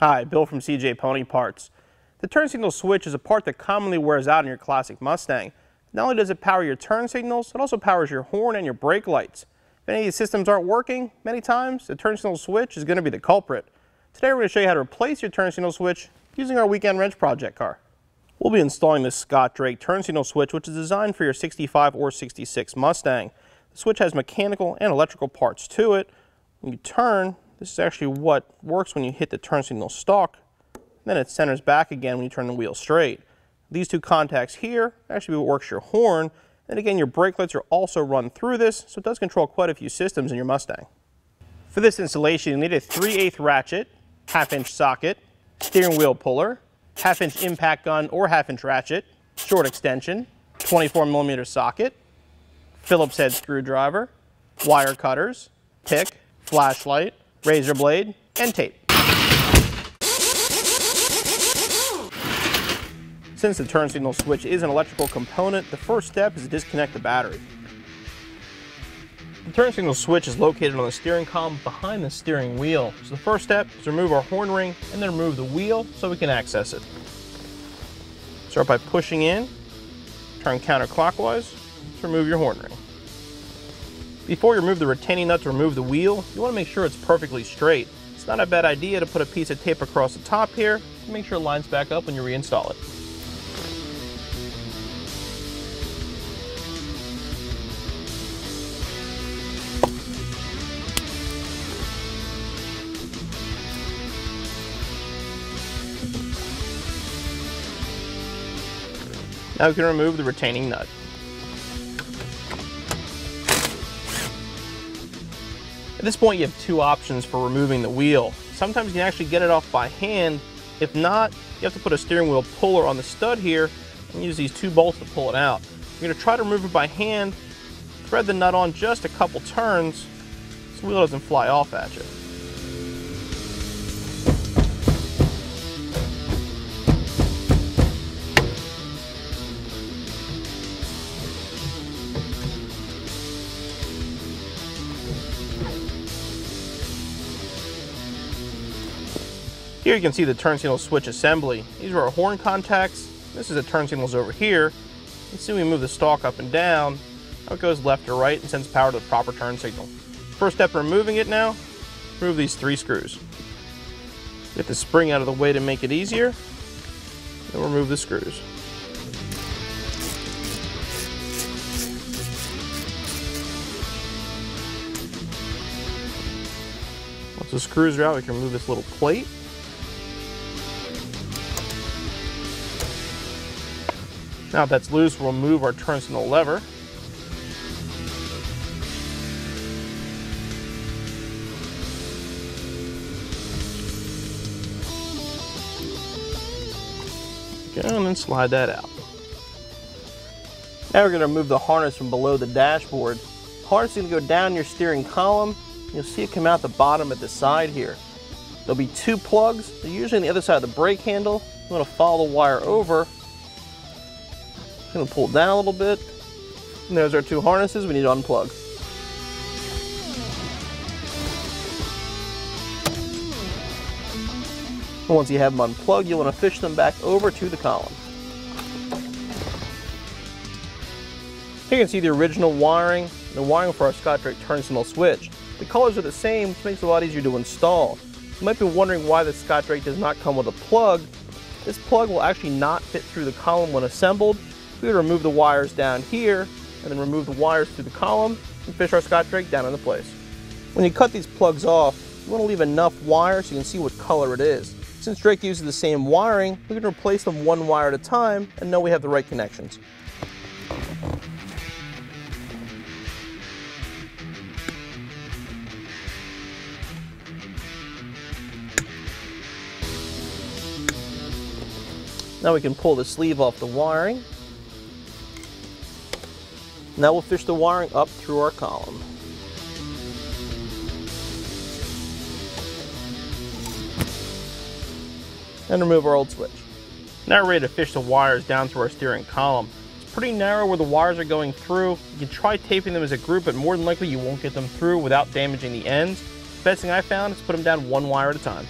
Hi, Bill from CJ Pony Parts. The turn signal switch is a part that commonly wears out in your classic Mustang. Not only does it power your turn signals, it also powers your horn and your brake lights. If any of these systems aren't working, many times the turn signal switch is going to be the culprit. Today we're going to show you how to replace your turn signal switch using our weekend wrench project car. We'll be installing this Scott Drake turn signal switch, which is designed for your 65 or 66 Mustang. The switch has mechanical and electrical parts to it. When you turn, this is actually what works when you hit the turn signal stalk. Then it centers back again when you turn the wheel straight. These two contacts here actually what works your horn. And again, your brake lights are also run through this, so it does control quite a few systems in your Mustang. For this installation, you'll need a 3/8 ratchet, 1/2-inch socket, steering wheel puller, 1/2-inch impact gun or 1/2-inch ratchet, short extension, 24mm socket, Phillips head screwdriver, wire cutters, pick, flashlight, razor blade, and tape. Since the turn signal switch is an electrical component, the first step is to disconnect the battery. The turn signal switch is located on the steering column behind the steering wheel. So the first step is to remove our horn ring and then remove the wheel so we can access it. Start by pushing in, turn counterclockwise to remove your horn ring. Before you remove the retaining nut to remove the wheel, you want to make sure it's perfectly straight. It's not a bad idea to put a piece of tape across the top here to make sure it lines back up when you reinstall it. Now we can remove the retaining nut. At this point you have two options for removing the wheel. Sometimes you can actually get it off by hand. If not, you have to put a steering wheel puller on the stud here and use these two bolts to pull it out. You're going to try to remove it by hand, thread the nut on just a couple turns so the wheel doesn't fly off at you. Here you can see the turn signal switch assembly. These are our horn contacts. This is the turn signals over here. You can see we move the stalk up and down, how it goes left or right and sends power to the proper turn signal. First step in removing it now, remove these 3 screws. Get the spring out of the way to make it easier, then remove the screws. Once the screws are out, we can remove this little plate. Now if that's loose, we'll remove our turn signal lever. Okay, and then slide that out. Now we're going to remove the harness from below the dashboard. The harness is going to go down your steering column. You'll see it come out the bottom at the side here. There'll be 2 plugs. They're usually on the other side of the brake handle. You want to follow the wire over. Going to pull it down a little bit, and there's our 2 harnesses we need to unplug. And once you have them unplugged, you want to fish them back over to the column. Here you can see the original wiring and the wiring for our Scott Drake turn signal switch. The colors are the same, which makes it a lot easier to install. You might be wondering why the Scott Drake does not come with a plug. This plug will actually not fit through the column when assembled. We would remove the wires down here and then remove the wires through the column and fish our Scott Drake down into place. When you cut these plugs off, you want to leave enough wire so you can see what color it is. Since Drake uses the same wiring, we can replace them 1 wire at a time and know we have the right connections. Now we can pull the sleeve off the wiring. Now we'll fish the wiring up through our column. And remove our old switch. Now we're ready to fish the wires down through our steering column. It's pretty narrow where the wires are going through. You can try taping them as a group, but more than likely you won't get them through without damaging the ends. The best thing I found is put them down 1 wire at a time.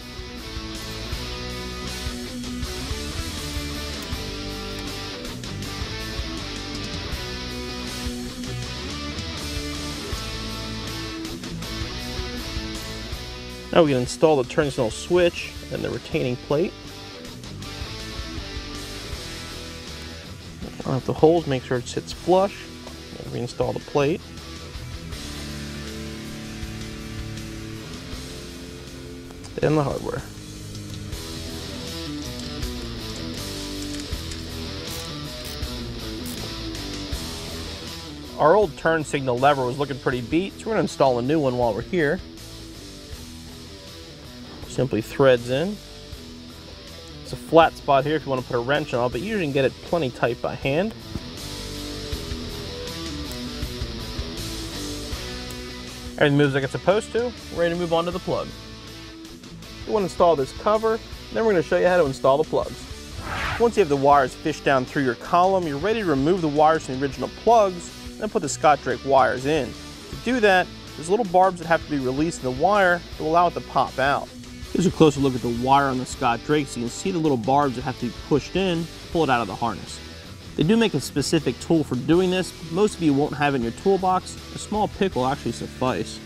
Now we can install the turn signal switch and the retaining plate. Line up the holes, make sure it sits flush, and reinstall the plate. And the hardware. Our old turn signal lever was looking pretty beat, so we're going to install a new one while we're here. Simply threads in. It's a flat spot here if you want to put a wrench on it, but you usually can get it plenty tight by hand. Everything moves like it's supposed to. We're ready to move on to the plug. We want to install this cover, then we're going to show you how to install the plugs. Once you have the wires fished down through your column, you're ready to remove the wires from the original plugs, then put the Scott Drake wires in. To do that, there's little barbs that have to be released in the wire to allow it to pop out. Here's a closer look at the wire on the Scott Drake so you can see the little barbs that have to be pushed in to pull it out of the harness. They do make a specific tool for doing this, but most of you won't have it in your toolbox. A small pick will actually suffice.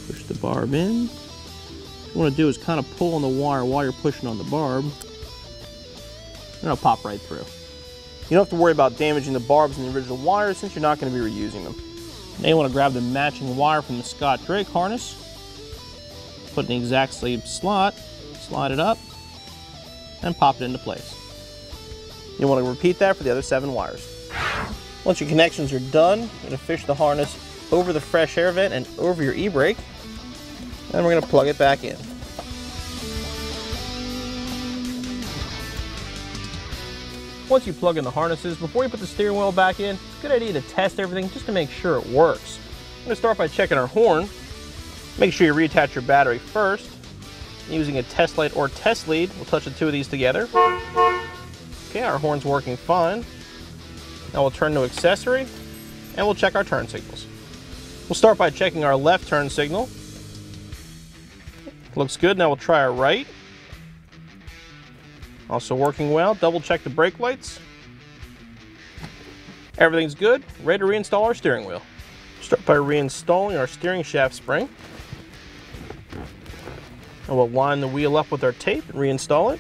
Push the barb in. What you want to do is kind of pull on the wire while you're pushing on the barb, and it'll pop right through. You don't have to worry about damaging the barbs in the original wires since you're not going to be reusing them. Now you want to grab the matching wire from the Scott Drake harness, put it in the exact same slot, slide it up, and pop it into place. You want to repeat that for the other 7 wires. Once your connections are done, you're going to fish the harness over the fresh air vent and over your e-brake, and we're going to plug it back in. Once you plug in the harnesses, before you put the steering wheel back in, it's a good idea to test everything just to make sure it works. I'm going to start by checking our horn. Make sure you reattach your battery first. Using a test light or test lead, we'll touch the 2 of these together. Okay, our horn's working fine. Now we'll turn to accessory, and we'll check our turn signals. We'll start by checking our left turn signal. Looks good. Now we'll try our right. Also working well. Double check the brake lights. Everything's good. Ready to reinstall our steering wheel. Start by reinstalling our steering shaft spring. And we'll line the wheel up with our tape and reinstall it.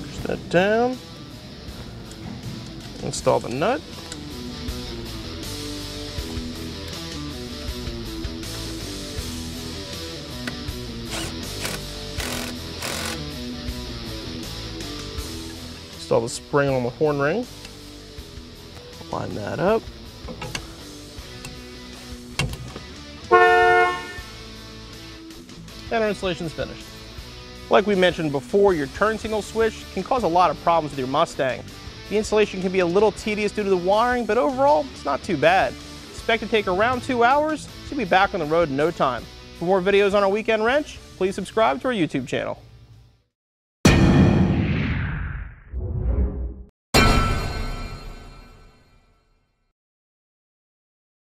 Push that down. Install the nut. Install the spring on the horn ring. Line that up. And our installation is finished. Like we mentioned before, your turn signal switch can cause a lot of problems with your Mustang. The installation can be a little tedious due to the wiring, but overall, it's not too bad. Expect to take around 2 hours, so you'll be back on the road in no time. For more videos on our weekend wrench, please subscribe to our YouTube channel.